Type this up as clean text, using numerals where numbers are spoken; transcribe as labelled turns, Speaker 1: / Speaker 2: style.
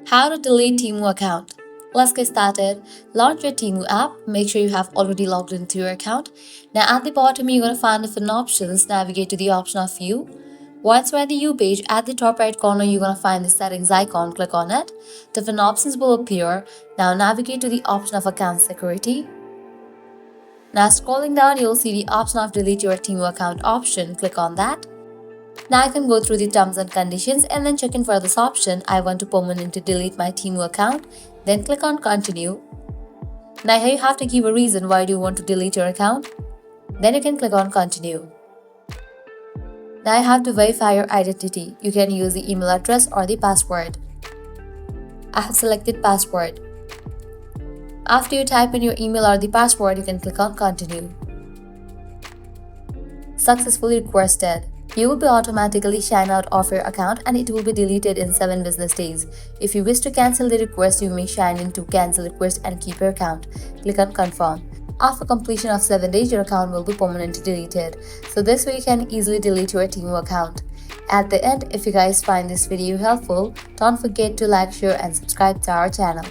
Speaker 1: How to delete Temu account. Let's get started. Launch your Temu app. Make sure you have already logged into your account. Now at the bottom, you're going to find different options. Navigate to the option of View. Once we're at the U page, at the top right corner, you're going to find the settings icon. Click on it. Different options will appear. Now navigate to the option of account security. Now scrolling down, you'll see the option of delete your Temu account option. Click on that. Now I can go through the terms and conditions and then check in for this option. I want to permanently delete my Temu account. Then click on continue. Now here you have to give a reason why do you want to delete your account. Then you can click on continue. Now you have to verify your identity. You can use the email address or the password. I have selected password. After you type in your email or the password, you can click on continue. Successfully requested. You will be automatically signed out of your account and it will be deleted in 7 business days. If you wish to cancel the request, you may sign in to cancel request and keep your account. Click on confirm. After completion of 7 days, your account will be permanently deleted. So this way you can easily delete your Temu account. At the end, if you guys find this video helpful, don't forget to like, share and subscribe to our channel.